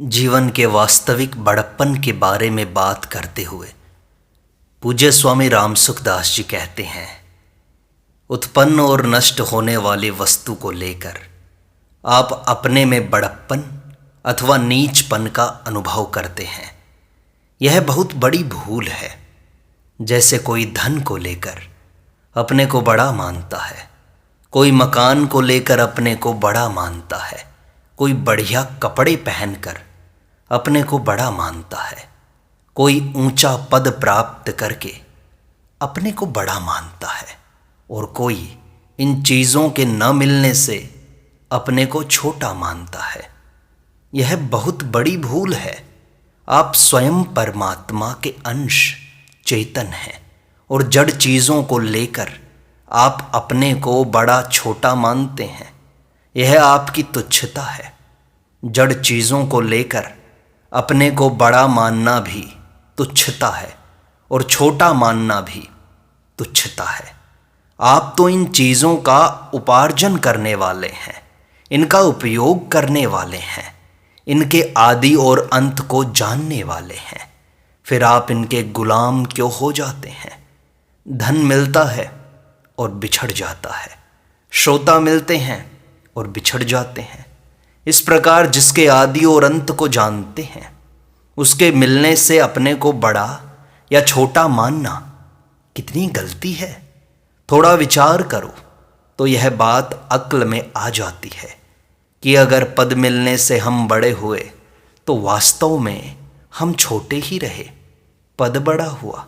जीवन के वास्तविक बड़प्पन के बारे में बात करते हुए पूज्य स्वामी रामसुखदास जी कहते हैं, उत्पन्न और नष्ट होने वाली वस्तु को लेकर आप अपने में बड़प्पन अथवा नीचपन का अनुभव करते हैं। यह बहुत बड़ी भूल है। जैसे कोई धन को लेकर अपने को बड़ा मानता है, कोई मकान को लेकर अपने को बड़ा मानता है, कोई बढ़िया कपड़े पहनकर अपने को बड़ा मानता है, कोई ऊंचा पद प्राप्त करके अपने को बड़ा मानता है, और कोई इन चीज़ों के न मिलने से अपने को छोटा मानता है। यह बहुत बड़ी भूल है। आप स्वयं परमात्मा के अंश चेतन हैं और जड़ चीज़ों को लेकर आप अपने को बड़ा छोटा मानते हैं। यह आपकी तुच्छता है। जड़ चीज़ों को लेकर अपने को बड़ा मानना भी तुच्छता है और छोटा मानना भी तुच्छता है। आप तो इन चीज़ों का उपार्जन करने वाले हैं, इनका उपयोग करने वाले हैं, इनके आदि और अंत को जानने वाले हैं। फिर आप इनके गुलाम क्यों हो जाते हैं? धन मिलता है और बिछड़ जाता है, श्रोता मिलते हैं और बिछड़ जाते हैं। इस प्रकार जिसके आदि और अंत को जानते हैं, उसके मिलने से अपने को बड़ा या छोटा मानना कितनी गलती है। थोड़ा विचार करो तो यह बात अक्ल में आ जाती है कि अगर पद मिलने से हम बड़े हुए तो वास्तव में हम छोटे ही रहे। पद बड़ा हुआ,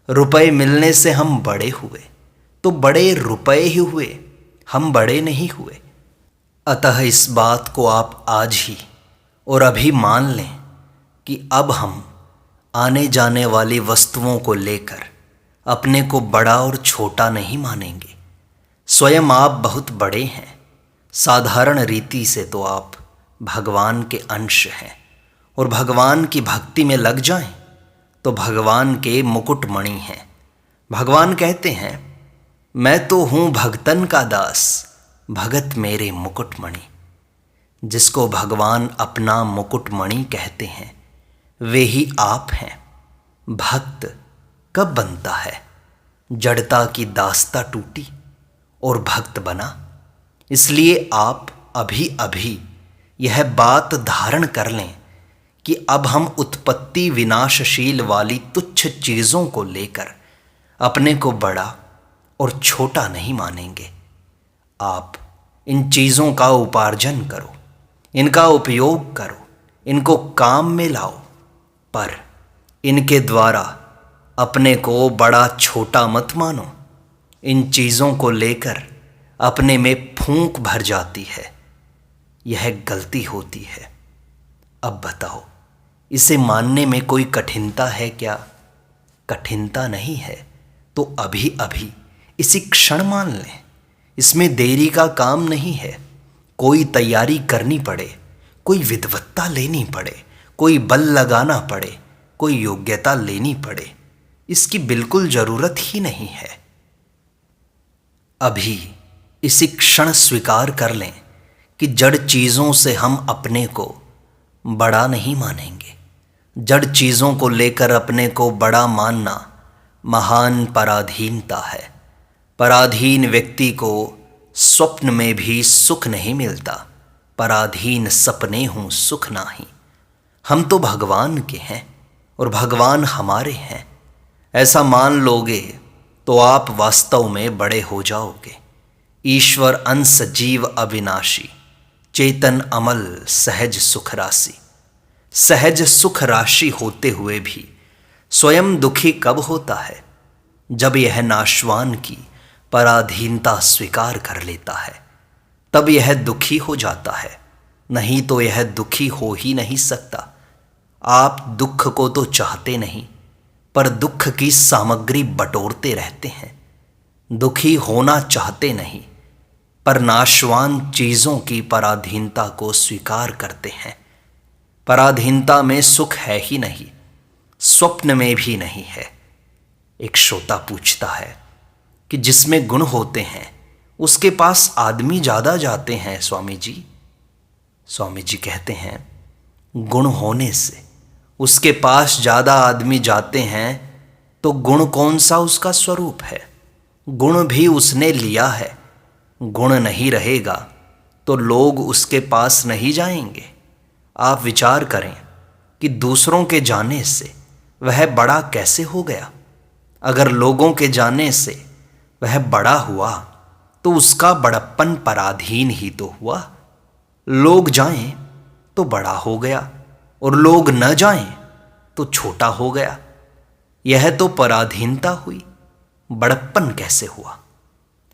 रुपए मिलने से हम बड़े हुए तो बड़े रुपए ही हुए, हम बड़े नहीं हुए। अतः इस बात को आप आज ही और अभी मान लें कि अब हम आने जाने वाली वस्तुओं को लेकर अपने को बड़ा और छोटा नहीं मानेंगे। स्वयं आप बहुत बड़े हैं। साधारण रीति से तो आप भगवान के अंश हैं, और भगवान की भक्ति में लग जाएं तो भगवान के मुकुटमणि हैं। भगवान कहते हैं, मैं तो हूँ भगतन का दास, भगत मेरे मुकुटमणि। जिसको भगवान अपना मुकुटमणि कहते हैं वे ही आप हैं। भक्त कब बनता है? जड़ता की दास्ता टूटी और भक्त बना। इसलिए आप अभी अभी यह बात धारण कर लें कि अब हम उत्पत्ति विनाशशील वाली तुच्छ चीज़ों को लेकर अपने को बड़ा और छोटा नहीं मानेंगे। आप इन चीज़ों का उपार्जन करो, इनका उपयोग करो, इनको काम में लाओ, पर इनके द्वारा अपने को बड़ा छोटा मत मानो। इन चीज़ों को लेकर अपने में फूंक भर जाती है, यह गलती होती है। अब बताओ, इसे मानने में कोई कठिनता है क्या? कठिनता नहीं है तो अभी अभी इसी क्षण मान लें। इसमें देरी का काम नहीं है। कोई तैयारी करनी पड़े, कोई विद्वत्ता लेनी पड़े, कोई बल लगाना पड़े, कोई योग्यता लेनी पड़े, इसकी बिल्कुल ज़रूरत ही नहीं है। अभी इसी क्षण स्वीकार कर लें कि जड़ चीज़ों से हम अपने को बड़ा नहीं मानेंगे। जड़ चीज़ों को लेकर अपने को बड़ा मानना महान पराधीनता है। पराधीन व्यक्ति को स्वप्न में भी सुख नहीं मिलता। पराधीन सपने हूँ सुख नाही। हम तो भगवान के हैं और भगवान हमारे हैं। ऐसा मान लोगे तो आप वास्तव में बड़े हो जाओगे। ईश्वर अंश जीव अविनाशी, चेतन अमल सहज सुख राशि। सहज सुख राशि होते हुए भी स्वयं दुखी कब होता है? जब यह नाशवान की पराधीनता स्वीकार कर लेता है, तब यह दुखी हो जाता है। नहीं तो यह दुखी हो ही नहीं सकता। आप दुख को तो चाहते नहीं, पर दुख की सामग्री बटोरते रहते हैं। दुखी होना चाहते नहीं, पर नाशवान चीज़ों की पराधीनता को स्वीकार करते हैं। पराधीनता में सुख है ही नहीं, स्वप्न में भी नहीं है। एक श्रोता पूछता है कि जिसमें गुण होते हैं उसके पास आदमी ज़्यादा जाते हैं स्वामी जी। स्वामी जी कहते हैं, गुण होने से उसके पास ज़्यादा आदमी जाते हैं तो गुण कौन सा उसका स्वरूप है? गुण भी उसने लिया है। गुण नहीं रहेगा तो लोग उसके पास नहीं जाएंगे। आप विचार करें कि दूसरों के जाने से वह बड़ा कैसे हो गया। अगर लोगों के जाने से वह बड़ा हुआ तो उसका बड़प्पन पराधीन ही तो हुआ। लोग जाएं तो बड़ा हो गया और लोग न जाएं तो छोटा हो गया। यह तो पराधीनता हुई, बड़प्पन कैसे हुआ?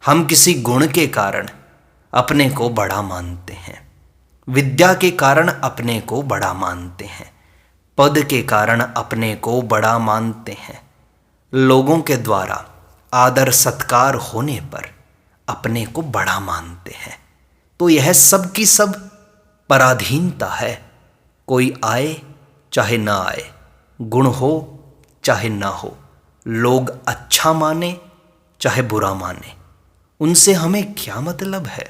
हम किसी गुण के कारण अपने को बड़ा मानते हैं, विद्या के कारण अपने को बड़ा मानते हैं, पद के कारण अपने को बड़ा मानते हैं, लोगों के द्वारा आदर सत्कार होने पर अपने को बड़ा मानते हैं। तो यह सब की सब पराधीनता है। कोई आए चाहे ना आए, गुण हो चाहे ना हो, लोग अच्छा माने चाहे बुरा माने, उनसे हमें क्या मतलब है?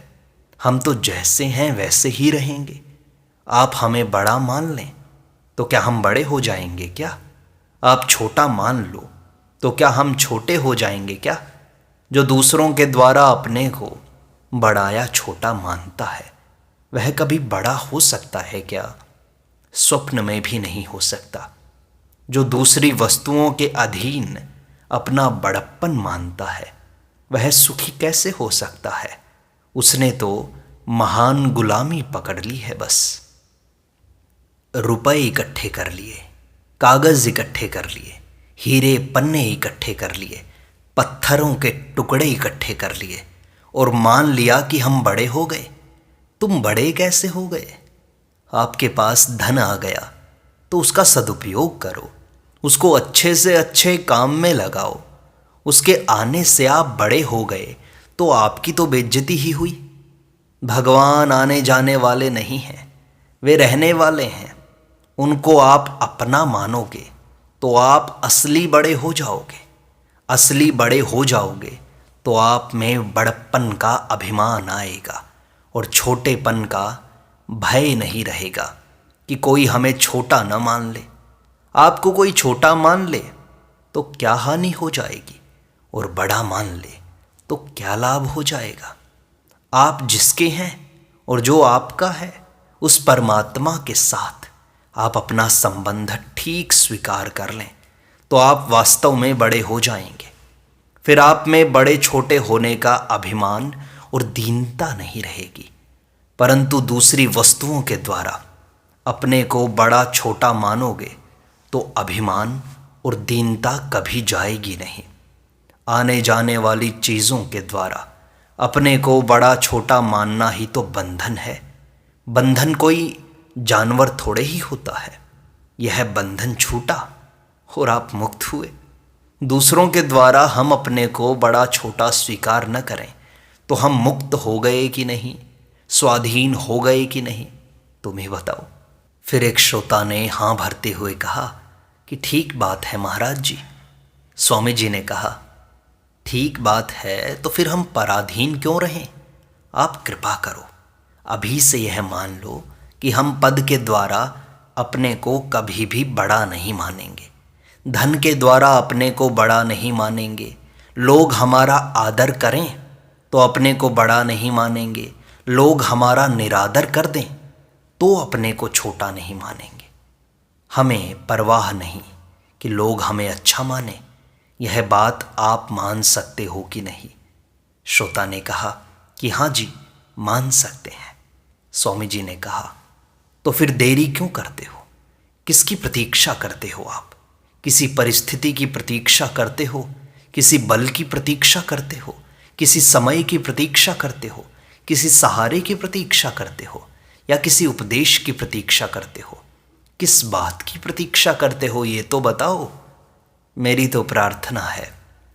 हम तो जैसे हैं वैसे ही रहेंगे। आप हमें बड़ा मान लें तो क्या हम बड़े हो जाएंगे क्या? आप छोटा मान लो तो क्या हम छोटे हो जाएंगे क्या? जो दूसरों के द्वारा अपने को बड़ा या छोटा मानता है वह कभी बड़ा हो सकता है क्या? स्वप्न में भी नहीं हो सकता। जो दूसरी वस्तुओं के अधीन अपना बड़प्पन मानता है वह सुखी कैसे हो सकता है? उसने तो महान गुलामी पकड़ ली है। बस रुपए इकट्ठे कर लिए, कागज इकट्ठे कर लिए, हीरे पन्ने इकट्ठे कर लिए, पत्थरों के टुकड़े इकट्ठे कर लिए और मान लिया कि हम बड़े हो गए। तुम बड़े कैसे हो गए? आपके पास धन आ गया तो उसका सदुपयोग करो, उसको अच्छे से अच्छे काम में लगाओ। उसके आने से आप बड़े हो गए तो आपकी तो बेइज्जती ही हुई। भगवान आने जाने वाले नहीं हैं, वे रहने वाले हैं। उनको आप अपना मानोगे तो आप असली बड़े हो जाओगे। असली बड़े हो जाओगे तो आप में बड़प्पन का अभिमान आएगा और छोटेपन का भय नहीं रहेगा कि कोई हमें छोटा न मान ले। आपको कोई छोटा मान ले तो क्या हानि हो जाएगी, और बड़ा मान ले तो क्या लाभ हो जाएगा? आप जिसके हैं और जो आपका है उस परमात्मा के साथ आप अपना संबंध ठीक स्वीकार कर लें तो आप वास्तव में बड़े हो जाएंगे। फिर आप में बड़े छोटे होने का अभिमान और दीनता नहीं रहेगी, परंतु दूसरी वस्तुओं के द्वारा अपने को बड़ा छोटा मानोगे तो अभिमान और दीनता कभी जाएगी नहीं। आने जाने वाली चीज़ों के द्वारा अपने को बड़ा छोटा मानना ही तो बंधन है। बंधन कोई जानवर थोड़े ही होता है। यह बंधन छूटा और आप मुक्त हुए। दूसरों के द्वारा हम अपने को बड़ा छोटा स्वीकार न करें तो हम मुक्त हो गए कि नहीं, स्वाधीन हो गए कि नहीं, तुम ही बताओ। फिर एक श्रोता ने हाँ भरते हुए कहा कि ठीक बात है महाराज जी। स्वामी जी ने कहा, ठीक बात है तो फिर हम पराधीन क्यों रहें? आप कृपा करो, अभी से यह मान लो कि हम पद के द्वारा अपने को कभी भी बड़ा नहीं मानेंगे, धन के द्वारा अपने को बड़ा नहीं मानेंगे। लोग हमारा आदर करें तो अपने को बड़ा नहीं मानेंगे, लोग हमारा निरादर कर दें तो अपने को छोटा नहीं मानेंगे। हमें परवाह नहीं कि लोग हमें अच्छा माने। यह बात आप मान सकते हो कि नहीं? श्रोता ने कहा कि हाँ जी, मान सकते हैं। स्वामी जी ने कहा, तो फिर देरी क्यों करते हो? किसकी प्रतीक्षा करते हो आप? किसी परिस्थिति की प्रतीक्षा करते हो? किसी बल की प्रतीक्षा करते हो? किसी समय की प्रतीक्षा करते हो? किसी सहारे की प्रतीक्षा करते हो या किसी उपदेश की प्रतीक्षा करते हो? किस बात की प्रतीक्षा करते हो ये तो बताओ। मेरी तो प्रार्थना है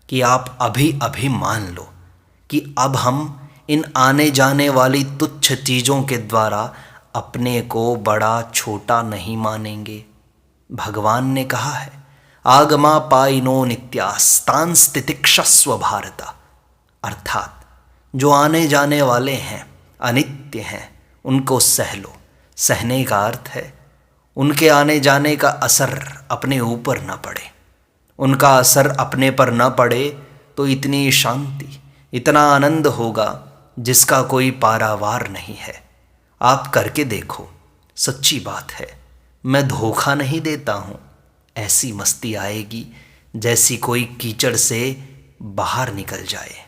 कि आप अभी अभी मान लो कि अब हम इन आने जाने वाली तुच्छ चीज़ों के द्वारा अपने को बड़ा छोटा नहीं मानेंगे। भगवान ने कहा है, आगमा पाइनो नित्यास्तान स्थितिक्षस्व भारता, अर्थात जो आने जाने वाले हैं, अनित्य हैं, उनको सह लो। सहने का अर्थ है उनके आने जाने का असर अपने ऊपर न पड़े। उनका असर अपने पर न पड़े तो इतनी शांति, इतना आनंद होगा जिसका कोई पारावार नहीं है। आप करके देखो, सच्ची बात है, मैं धोखा नहीं देता हूँ। ऐसी मस्ती आएगी जैसी कोई कीचड़ से बाहर निकल जाए।